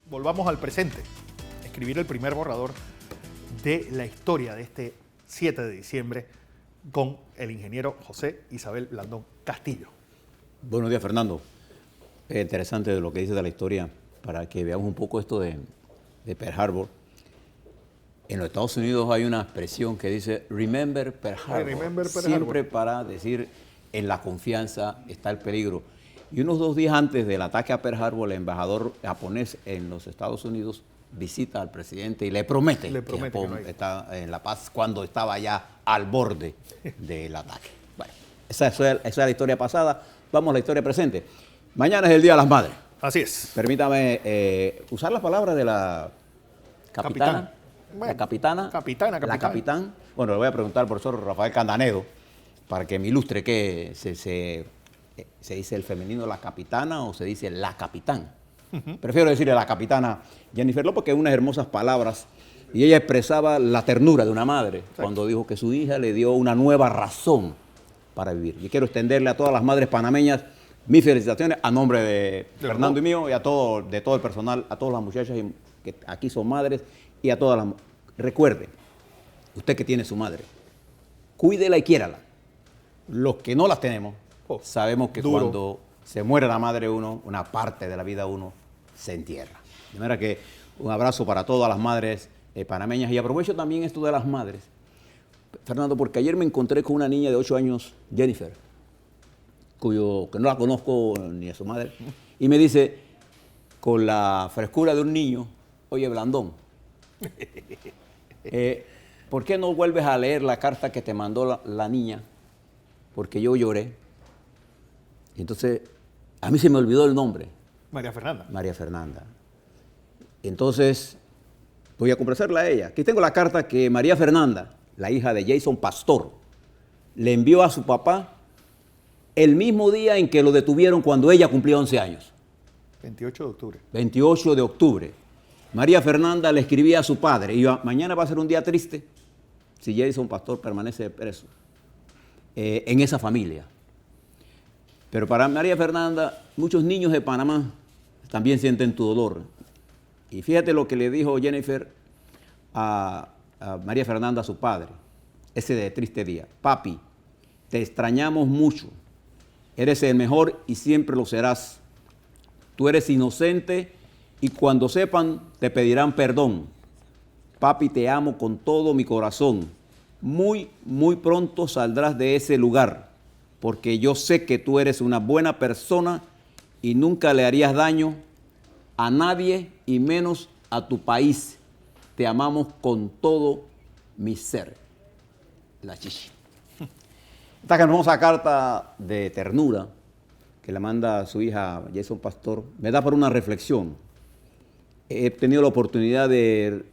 volvamos al presente. Escribir el primer borrador de la historia de este 7 de diciembre con el ingeniero José Isabel Blandón Castillo. Buenos días, Fernando. Es interesante lo que dices de la historia para que veamos un poco esto de Pearl Harbor. En los Estados Unidos hay una expresión que dice Remember Pearl Harbor. Remember Pearl Siempre Harbor. para decir en la confianza está el peligro. Y unos 2 días antes del ataque a Pearl Harbor, el embajador japonés en los Estados Unidos visita al presidente y le promete que Japón está en la paz cuando estaba ya al borde del ataque. Bueno, esa es la historia pasada. Vamos a la historia presente. Mañana es el Día de las Madres. Así es. Permítame usar las palabras de la capitana. Capitán. Bueno, La capitana. capitana. La capitán. Bueno, le voy a preguntar al profesor Rafael Candanedo para que me ilustre qué se dice el femenino la capitana o se dice la capitán. Prefiero decirle la capitana Jennifer López, que es unas hermosas palabras. Y ella expresaba la ternura de una madre cuando dijo que su hija le dio una nueva razón para vivir. Y quiero extenderle a todas las madres panameñas mis felicitaciones a nombre de Fernando y mío y de todo el personal, a todas las muchachas que aquí son madres y a todas las... Recuerde, usted que tiene su madre, cuídela y quiérala. Los que no las tenemos, sabemos que duro. cuando se muere la madre uno, una parte de la vida uno se entierra. De manera que un abrazo para todas las madres panameñas. Y aprovecho también esto de las madres, Fernando, porque ayer me encontré con una niña de 8 años, Jennifer, que no la conozco ni a su madre, y me dice, con la frescura de un niño, oye, Blandón, ¿por qué no vuelves a leer la carta que te mandó la niña? Porque yo lloré. Y entonces, a mí se me olvidó el nombre. María Fernanda. María Fernanda. Entonces, voy a complacerla a ella. Aquí tengo la carta que María Fernanda, la hija de Jason Pastor, le envió a su papá el mismo día en que lo detuvieron cuando ella cumplía 11 años. 28 de octubre. 28 de octubre. María Fernanda le escribía a su padre, mañana va a ser un día triste si Jason Pastor permanece preso en esa familia. Pero para María Fernanda, muchos niños de Panamá también sienten tu dolor. Y fíjate lo que le dijo Jennifer a María Fernanda, a su padre, ese de triste día. Papi, te extrañamos mucho. Eres el mejor y siempre lo serás. Tú eres inocente y cuando sepan te pedirán perdón. Papi, te amo con todo mi corazón. Muy, muy pronto saldrás de ese lugar, porque yo sé que tú eres una buena persona y nunca le harías daño a nadie y menos a tu país. Te amamos con todo mi ser. La chichi. Esta hermosa carta de ternura que le manda a su hija Jason Pastor me da para una reflexión. He tenido la oportunidad de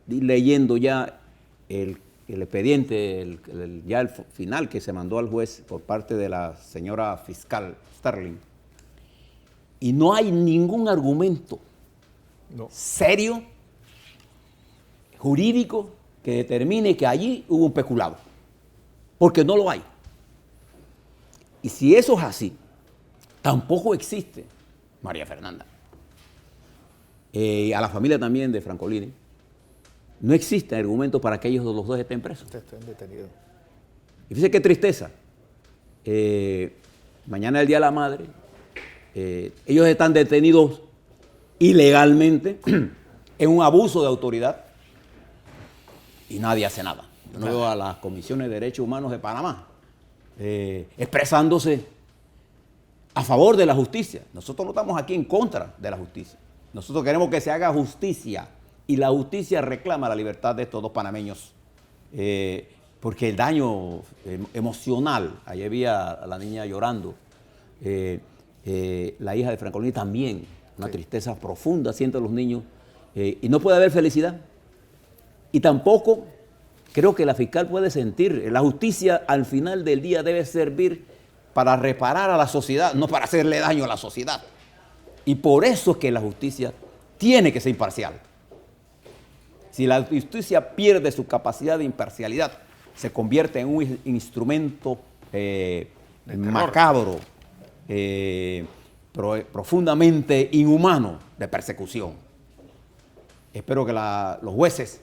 ir leyendo ya el expediente, ya el final que se mandó al juez por parte de la señora fiscal Sterling. Y no hay ningún argumento serio, jurídico, que determine que allí hubo un peculado. Porque no lo hay. Y si eso es así, tampoco existe María Fernanda. A la familia también de Francolini, no existe argumento para que ellos los dos estén presos. Estén detenidos. Y fíjense qué tristeza. Mañana es el Día de la Madre. Ellos están detenidos ilegalmente en un abuso de autoridad y nadie hace nada. Yo no veo a las comisiones de derechos humanos de Panamá expresándose a favor de la justicia. Nosotros no estamos aquí en contra de la justicia. Nosotros queremos que se haga justicia y la justicia reclama la libertad de estos dos panameños. Porque el daño emocional, ayer vi a la niña llorando, la hija de Francolini también, una tristeza profunda sienten los niños y no puede haber felicidad. Y tampoco creo que la fiscal puede sentir, la justicia al final del día debe servir para reparar a la sociedad, no para hacerle daño a la sociedad. Y por eso es que la justicia tiene que ser imparcial. Si la justicia pierde su capacidad de imparcialidad, se convierte en un instrumento macabro, profundamente inhumano de persecución. espero que los jueces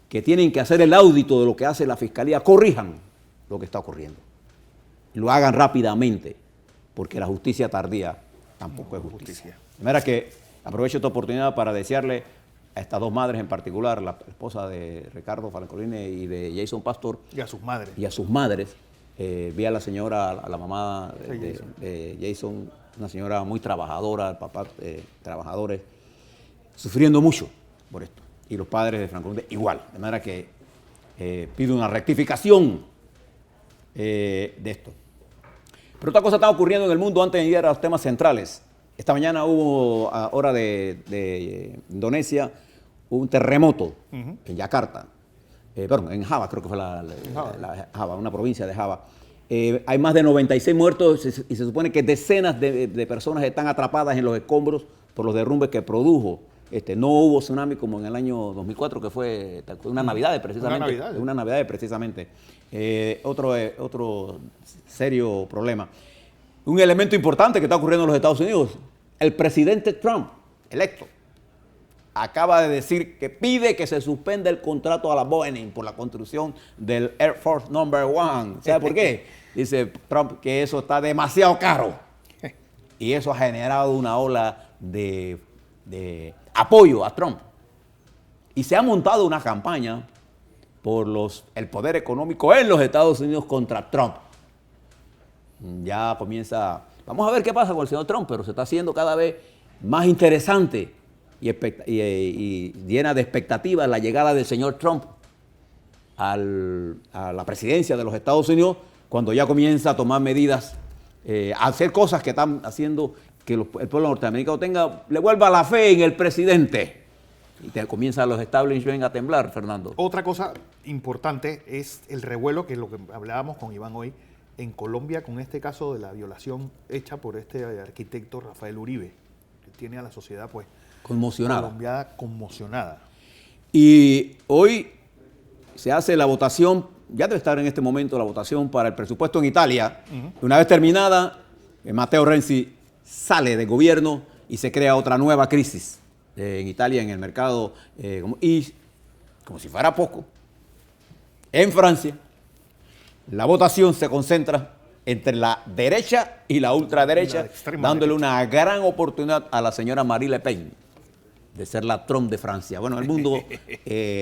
que tienen que hacer el audito de lo que hace la Fiscalía corrijan lo que está ocurriendo. Y lo hagan rápidamente, porque la justicia tardía tampoco es justicia. De manera que aprovecho esta oportunidad para desearle a estas dos madres en particular, la esposa de Ricardo Francolini y de Jason Pastor. Y a sus madres. Y a sus madres. Vi a la señora, a la mamá de Jason, una señora muy trabajadora, el papá trabajadores, sufriendo mucho por esto. Y los padres de Francolini igual. De manera que pido una rectificación de esto. Pero otra cosa está ocurriendo en el mundo antes de llegar a los temas centrales. Esta mañana hubo, a hora de Indonesia, un terremoto en Yakarta. Perdón, en Java, creo que fue Java, una provincia de Java. Hay más de 96 muertos y se supone que decenas de personas están atrapadas en los escombros por los derrumbes que produjo. No hubo tsunami como en el año 2004, que fue una Navidad precisamente. Una Navidad precisamente. Otro serio problema. Un elemento importante que está ocurriendo en los Estados Unidos. El presidente Trump, electo, acaba de decir que pide que se suspenda el contrato a la Boeing por la construcción del Air Force No. 1. ¿Sabe por qué? Dice Trump que eso está demasiado caro. Y eso ha generado una ola de apoyo a Trump. Y se ha montado una campaña por el poder económico en los Estados Unidos contra Trump. Ya comienza, vamos a ver qué pasa con el señor Trump, pero se está haciendo cada vez más interesante y llena de expectativas la llegada del señor Trump a la presidencia de los Estados Unidos, cuando ya comienza a tomar medidas, a hacer cosas que están haciendo que el pueblo norteamericano le vuelva la fe en el presidente. Y comienzan los establishment a temblar, Fernando. Otra cosa importante es el revuelo, que es lo que hablábamos con Iván hoy, en Colombia, con este caso de la violación hecha por este arquitecto Rafael Uribe, que tiene a la sociedad pues colombiana conmocionada. Y hoy se hace la votación, ya debe estar en este momento la votación para el presupuesto en Italia. Una vez terminada, Matteo Renzi sale del gobierno y se crea otra nueva crisis en Italia, en el mercado, y como si fuera poco, en Francia, la votación se concentra entre la derecha y la ultraderecha, dándole una gran oportunidad a la señora Marine Le Pen de ser la Trump de Francia. Bueno, el mundo,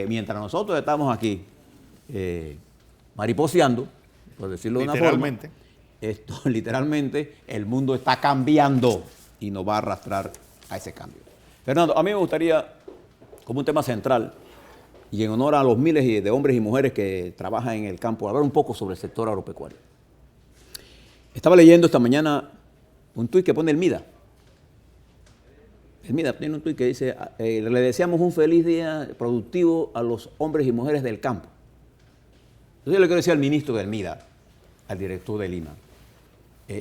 mientras nosotros estamos aquí mariposeando, por decirlo de una forma, literalmente, el mundo está cambiando y nos va a arrastrar a ese cambio. Fernando, a mí me gustaría, como un tema central, y en honor a los miles de hombres y mujeres que trabajan en el campo, hablar un poco sobre el sector agropecuario. Estaba leyendo esta mañana un tuit que pone el MIDA. El MIDA tiene un tuit que dice, le deseamos un feliz día productivo a los hombres y mujeres del campo. Entonces yo le quiero decir al ministro del MIDA, al director de Lima,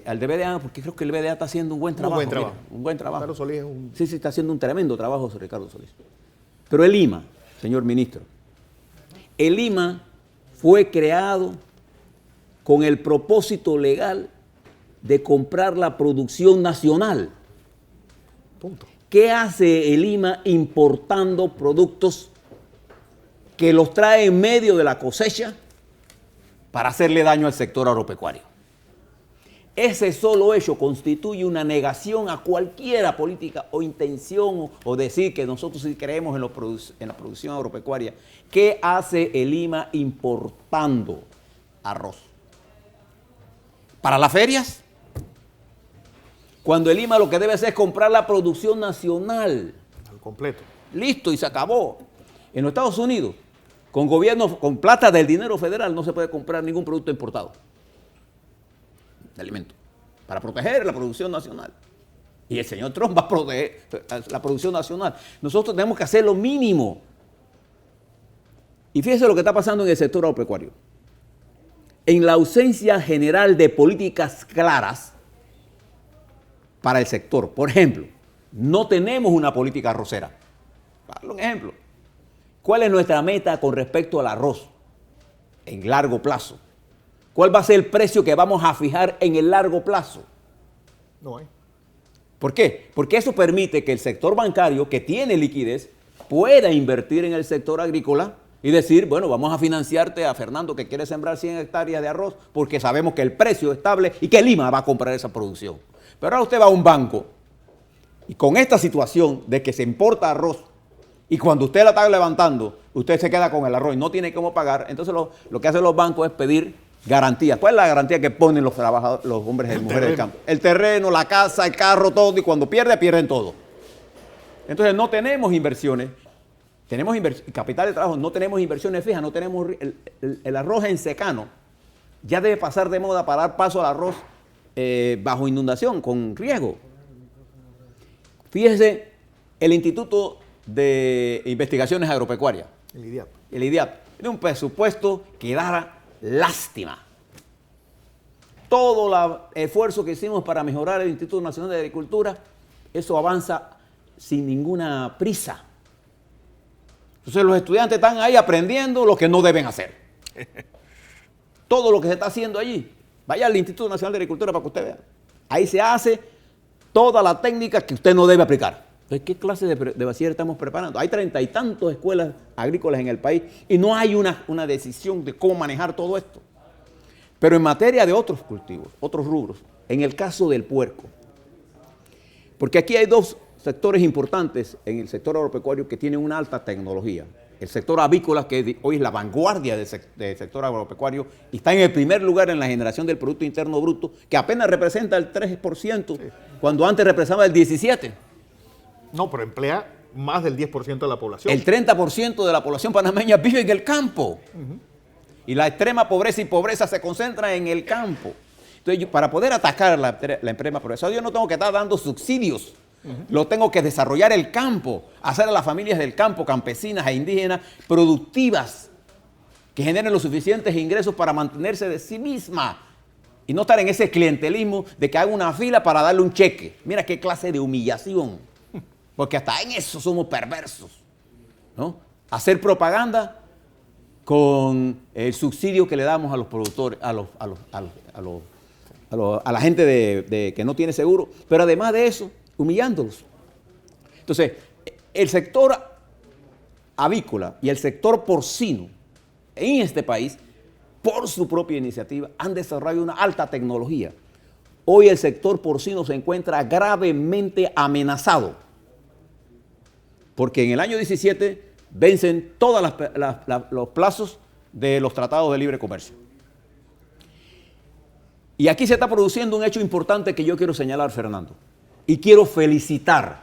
al de BDA, porque creo que el BDA está haciendo un buen trabajo. Un buen trabajo. Ricardo Solís es Sí, está haciendo un tremendo trabajo Ricardo Solís. Pero el Lima, señor ministro, el Lima fue creado con el propósito legal de comprar la producción nacional. Punto. ¿Qué hace el Lima importando productos que los trae en medio de la cosecha para hacerle daño al sector agropecuario? Ese solo hecho constituye una negación a cualquier política o intención o decir que nosotros sí creemos en la producción agropecuaria. ¿Qué hace el Lima importando arroz? ¿Para las ferias? Cuando el Lima lo que debe hacer es comprar la producción nacional. Al completo. Listo, y se acabó. En los Estados Unidos, con gobierno, con plata del dinero federal, no se puede comprar ningún producto importado de alimento, para proteger la producción nacional. Y el señor Trump va a proteger la producción nacional. Nosotros tenemos que hacer lo mínimo. Y fíjese lo que está pasando en el sector agropecuario. En la ausencia general de políticas claras para el sector. Por ejemplo, no tenemos una política arrocera. Para darle un ejemplo. ¿Cuál es nuestra meta con respecto al arroz en largo plazo? ¿Cuál va a ser el precio que vamos a fijar en el largo plazo? No hay. ¿Por qué? Porque eso permite que el sector bancario, que tiene liquidez, pueda invertir en el sector agrícola y decir, bueno, vamos a financiarte a Fernando que quiere sembrar 100 hectáreas de arroz porque sabemos que el precio es estable y que Lima va a comprar esa producción. Pero ahora usted va a un banco y con esta situación de que se importa arroz y cuando usted la está levantando, usted se queda con el arroz y no tiene cómo pagar, entonces lo que hacen los bancos es pedir garantías. ¿Cuál es la garantía que ponen los trabajadores, los hombres y mujeres del campo? El terreno, la casa, el carro, todo, y cuando pierden todo. Entonces no tenemos inversiones. Tenemos capital de trabajo, no tenemos inversiones fijas, no tenemos el arroz en secano. Ya debe pasar de moda para dar paso al arroz bajo inundación, con riesgo. Fíjese, el Instituto de Investigaciones Agropecuarias, el IDIAP, tiene un presupuesto que da lástima. Todo el esfuerzo que hicimos para mejorar el Instituto Nacional de Agricultura, eso avanza sin ninguna prisa. Entonces los estudiantes están ahí aprendiendo lo que no deben hacer. Todo lo que se está haciendo allí. Vaya al Instituto Nacional de Agricultura para que usted vea. Ahí se hace toda la técnica que usted no debe aplicar. Entonces, ¿qué clase de bachiller estamos preparando? Hay 30 y tantas escuelas agrícolas en el país y no hay una decisión de cómo manejar todo esto. Pero en materia de otros cultivos, otros rubros, en el caso del puerco, porque aquí hay dos sectores importantes en el sector agropecuario que tienen una alta tecnología. El sector avícola, que hoy es la vanguardia del sector agropecuario y está en el primer lugar en la generación del Producto Interno Bruto, que apenas representa el 3%, cuando antes representaba el 17%. No, pero emplea más del 10% de la población. El 30% de la población panameña vive en el campo. Y la extrema pobreza y pobreza se concentra en el campo. Entonces, para poder atacar la extrema pobreza, yo no tengo que estar dando subsidios. Lo tengo que desarrollar el campo, hacer a las familias del campo, campesinas e indígenas, productivas, que generen los suficientes ingresos para mantenerse de sí misma y no estar en ese clientelismo de que haga una fila para darle un cheque. Mira qué clase de humillación, porque hasta en eso somos perversos, ¿no? Hacer propaganda con el subsidio que le damos a los productores, a la gente que no tiene seguro, pero además de eso, humillándolos. Entonces, el sector avícola y el sector porcino en este país, por su propia iniciativa, han desarrollado una alta tecnología. Hoy el sector porcino se encuentra gravemente amenazado, porque en el año 17 vencen todos los plazos de los tratados de libre comercio. Y aquí se está produciendo un hecho importante que yo quiero señalar, Fernando. Y quiero felicitar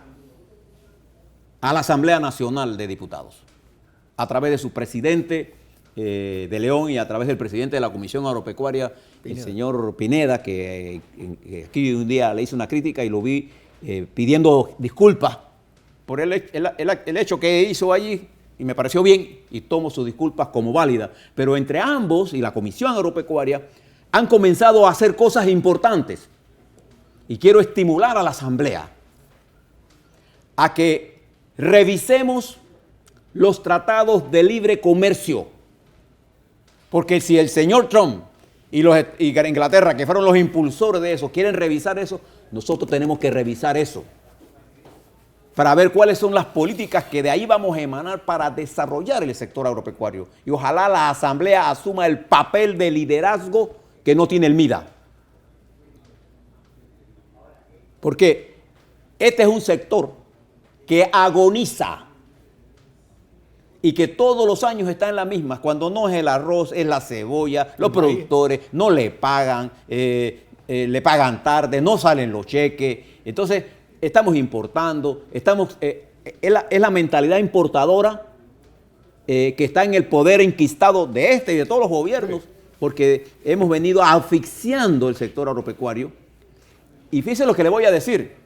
a la Asamblea Nacional de Diputados, a través de su presidente de León y a través del presidente de la Comisión Agropecuaria, Pineda. El señor Pineda, que aquí un día le hice una crítica y lo vi pidiendo disculpas por el hecho que hizo allí, y me pareció bien, y tomo sus disculpas como válidas. Pero entre ambos y la Comisión Agropecuaria han comenzado a hacer cosas importantes. Y quiero estimular a la Asamblea a que revisemos los tratados de libre comercio. Porque si el señor Trump y Inglaterra, que fueron los impulsores de eso, quieren revisar eso, nosotros tenemos que revisar eso. Para ver cuáles son las políticas que de ahí vamos a emanar para desarrollar el sector agropecuario. Y ojalá la Asamblea asuma el papel de liderazgo que no tiene el MIDA. Porque este es un sector que agoniza y que todos los años está en la misma. Cuando no es el arroz, es la cebolla, los productores no le pagan, le pagan tarde, no salen los cheques. Entonces, estamos importando, es la mentalidad importadora que está en el poder enquistado de este y de todos los gobiernos, porque hemos venido asfixiando el sector agropecuario. Y fíjense lo que le voy a decir.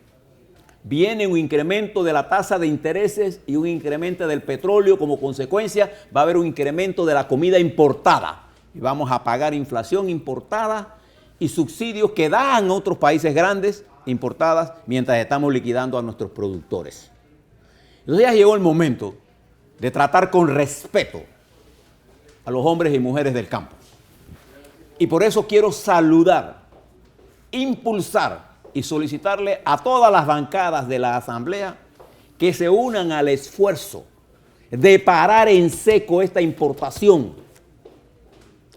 Viene un incremento de la tasa de intereses y un incremento del petróleo. Como consecuencia, va a haber un incremento de la comida importada. Y vamos a pagar inflación importada y subsidios que dan otros países grandes importadas mientras estamos liquidando a nuestros productores. Entonces ya llegó el momento de tratar con respeto a los hombres y mujeres del campo. Y por eso quiero saludar, impulsar y solicitarle a todas las bancadas de la Asamblea que se unan al esfuerzo de parar en seco esta importación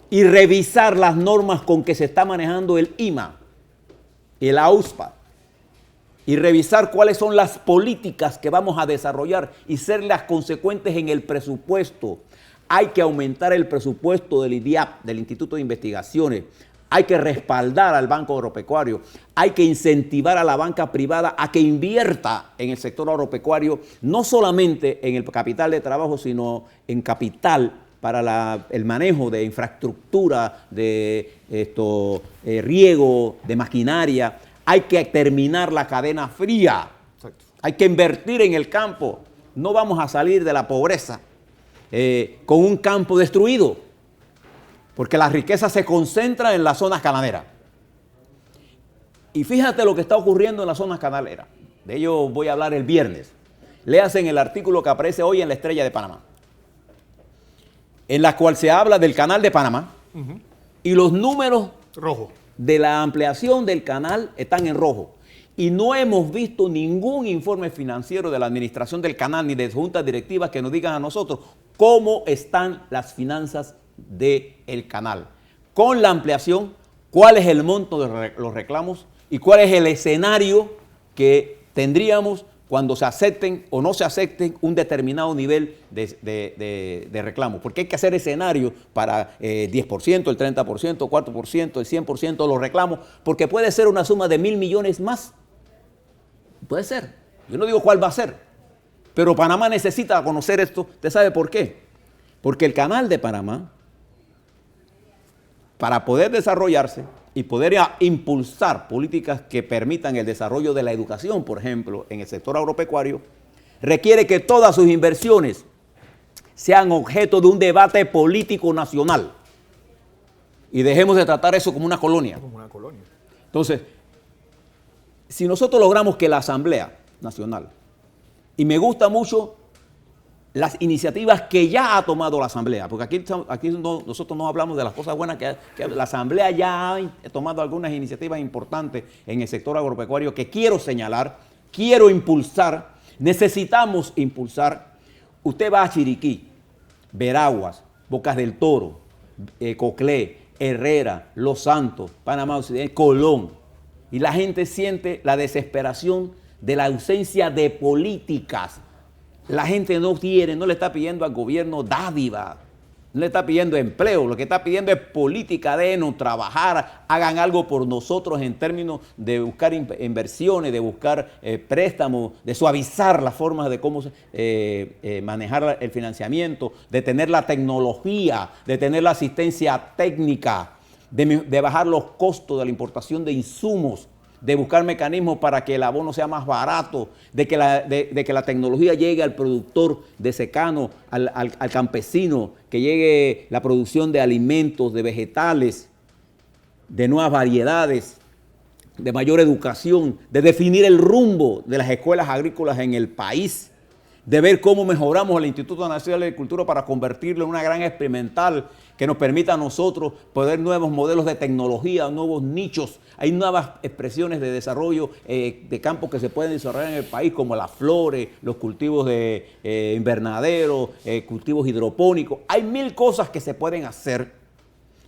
y revisar las normas con que se está manejando el IMA, el AUSPA, y revisar cuáles son las políticas que vamos a desarrollar y ser las consecuentes en el presupuesto. Hay que aumentar el presupuesto del IDIAP, del Instituto de Investigaciones. Hay que respaldar al Banco Agropecuario. Hay que incentivar a la banca privada a que invierta en el sector agropecuario, no solamente en el capital de trabajo, sino en capital para el manejo de infraestructura, de riego, de maquinaria. Hay que terminar la cadena fría. Exacto. Hay que invertir en el campo. No vamos a salir de la pobreza con un campo destruido, porque la riqueza se concentra en las zonas ganaderas. Y fíjate lo que está ocurriendo en las zonas ganaderas. De ello voy a hablar el viernes. Léase en el artículo que aparece hoy en La Estrella de Panamá, en la cual se habla del canal de Panamá, y los números rojo de la ampliación del canal están en rojo. Y no hemos visto ningún informe financiero de la administración del canal ni de juntas directivas que nos digan a nosotros cómo están las finanzas del canal. Con la ampliación, cuál es el monto de los reclamos y cuál es el escenario que tendríamos cuando se acepten o no se acepten un determinado nivel de reclamo. Porque hay que hacer escenarios para 10%, el 30%, 4%, el 100% de los reclamos, porque puede ser una suma de 1.000 millones más. Puede ser. Yo no digo cuál va a ser. Pero Panamá necesita conocer esto. ¿Usted sabe por qué? Porque el canal de Panamá, para poder desarrollarse y poder impulsar políticas que permitan el desarrollo de la educación, por ejemplo, en el sector agropecuario, requiere que todas sus inversiones sean objeto de un debate político nacional. Y dejemos de tratar eso como una colonia. Como una colonia. Entonces, si nosotros logramos que la Asamblea Nacional, y me gusta mucho las iniciativas que ya ha tomado la Asamblea, porque aquí nosotros no hablamos de las cosas buenas que la Asamblea ya ha tomado algunas iniciativas importantes en el sector agropecuario que quiero señalar, quiero impulsar, necesitamos impulsar. Usted va a Chiriquí, Veraguas, Bocas del Toro, Coclé, Herrera, Los Santos, Panamá Occidente, Colón, y la gente siente la desesperación de la ausencia de políticas. La gente no le está pidiendo al gobierno dádiva, no le está pidiendo empleo, lo que está pidiendo es política, trabajar, hagan algo por nosotros en términos de buscar inversiones, de buscar préstamos, de suavizar las formas de cómo manejar el financiamiento, de tener la tecnología, de tener la asistencia técnica, de bajar los costos de la importación de insumos, de buscar mecanismos para que el abono sea más barato, de que la tecnología llegue al productor de secano, al campesino, que llegue la producción de alimentos, de vegetales, de nuevas variedades, de mayor educación, de definir el rumbo de las escuelas agrícolas en el país, de ver cómo mejoramos el Instituto Nacional de Agricultura para convertirlo en una gran experimental que nos permita a nosotros poder nuevos modelos de tecnología, nuevos nichos. Hay nuevas expresiones de desarrollo de campos que se pueden desarrollar en el país, como las flores, los cultivos de invernadero, cultivos hidropónicos. Hay 1000 cosas que se pueden hacer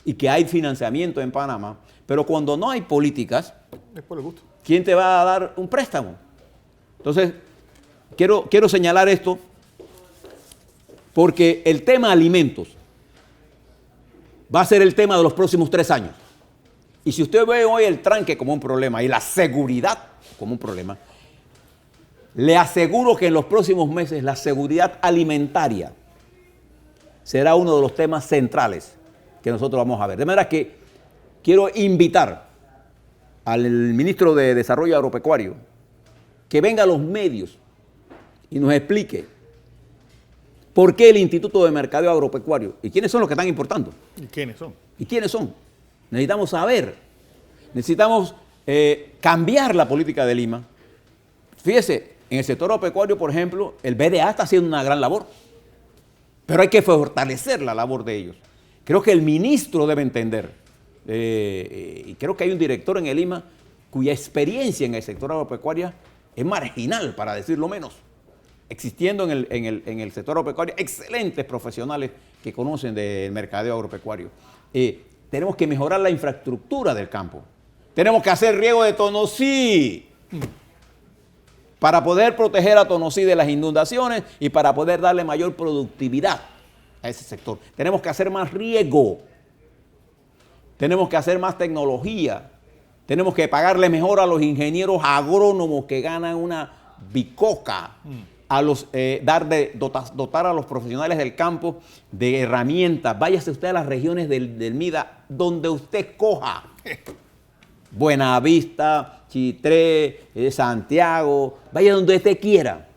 y que hay financiamiento en Panamá, pero cuando no hay políticas, es por el gusto. ¿Quién te va a dar un préstamo? Entonces, quiero señalar esto porque el tema alimentos va a ser el tema de los próximos 3 años. Y si usted ve hoy el tranque como un problema y la seguridad como un problema, le aseguro que en los próximos meses la seguridad alimentaria será uno de los temas centrales que nosotros vamos a ver. De manera que quiero invitar al ministro de Desarrollo Agropecuario que venga a los medios y nos explique por qué el Instituto de Mercadeo Agropecuario y quiénes son los que están importando. ¿Y quiénes son? ¿Y quiénes son? Necesitamos saber, necesitamos cambiar la política de Lima. Fíjese, en el sector agropecuario, por ejemplo, el BDA está haciendo una gran labor, pero hay que fortalecer la labor de ellos. Creo que el ministro debe entender, y creo que hay un director en el Lima cuya experiencia en el sector agropecuario es marginal, para decirlo menos. existiendo en el sector agropecuario excelentes profesionales que conocen del mercadeo agropecuario. Tenemos que mejorar la infraestructura del campo. Tenemos que hacer riego de Tonosí para poder proteger a Tonosí de las inundaciones y para poder darle mayor productividad a ese sector. Tenemos que hacer más riego. Tenemos que hacer más tecnología. Tenemos que pagarle mejor a los ingenieros agrónomos que ganan una bicoca. Dotar a los profesionales del campo de herramientas. Váyase usted a las regiones del MIDA, donde usted coja. Buenavista, Chitré, Santiago, vaya donde usted quiera.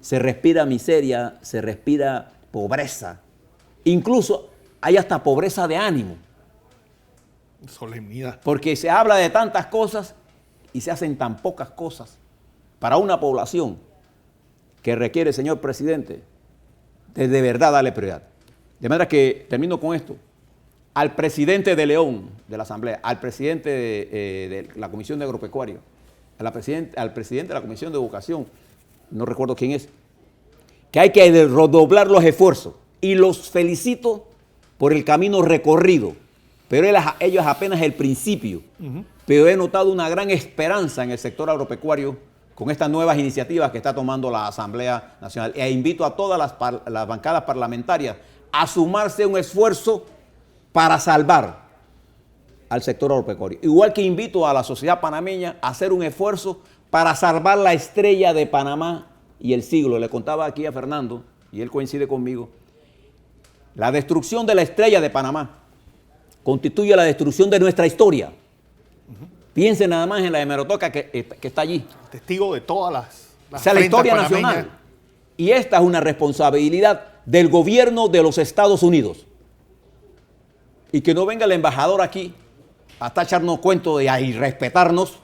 Se respira miseria, se respira pobreza. Incluso hay hasta pobreza de ánimo. Solemnidad. Porque se habla de tantas cosas y se hacen tan pocas cosas para una población que requiere, señor presidente, de verdad darle prioridad. De manera que, termino con esto, al presidente de León, de la Asamblea, al presidente de la Comisión de Agropecuario, al presidente de la Comisión de Educación, no recuerdo quién es, que hay que redoblar los esfuerzos y los felicito por el camino recorrido, pero ellos apenas el principio. Pero he notado una gran esperanza en el sector agropecuario con estas nuevas iniciativas que está tomando la Asamblea Nacional. E invito a todas las bancadas parlamentarias a sumarse a un esfuerzo para salvar al sector agropecuario. Igual que invito a la sociedad panameña a hacer un esfuerzo para salvar la estrella de Panamá y el siglo. Le contaba aquí a Fernando, y él coincide conmigo, la destrucción de la estrella de Panamá constituye la destrucción de nuestra historia. Piensen nada más en la hemeroteca que está allí. Testigo de todas las o sea, la historia nacional. Y esta es una responsabilidad del gobierno de los Estados Unidos. Y que no venga el embajador aquí hasta echarnos cuento de ahí, respetarnos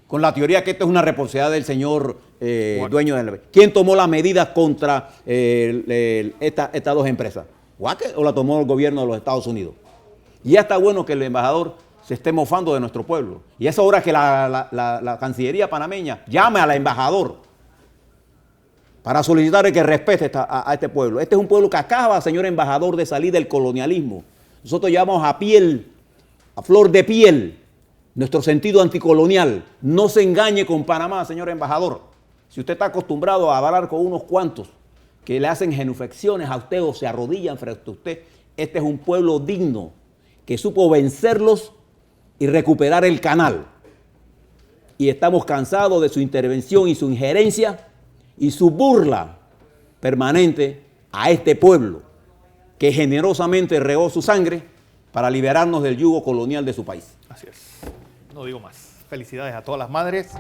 con la teoría que esto es una responsabilidad del señor dueño del... ¿Quién tomó las medidas contra estas dos empresas? ¿Wacker o la tomó el gobierno de los Estados Unidos? Y ya está bueno que el embajador se esté mofando de nuestro pueblo. Y es hora que la Cancillería panameña llame al embajador para solicitar que respete a este pueblo. Este es un pueblo que acaba, señor embajador, de salir del colonialismo. Nosotros llevamos a flor de piel, nuestro sentido anticolonial. No se engañe con Panamá, señor embajador. Si usted está acostumbrado a hablar con unos cuantos que le hacen genuflexiones a usted o se arrodillan frente a usted, este es un pueblo digno que supo vencerlos y recuperar el canal. Y estamos cansados de su intervención y su injerencia y su burla permanente a este pueblo que generosamente regó su sangre para liberarnos del yugo colonial de su país. Así es. No digo más. Felicidades a todas las madres.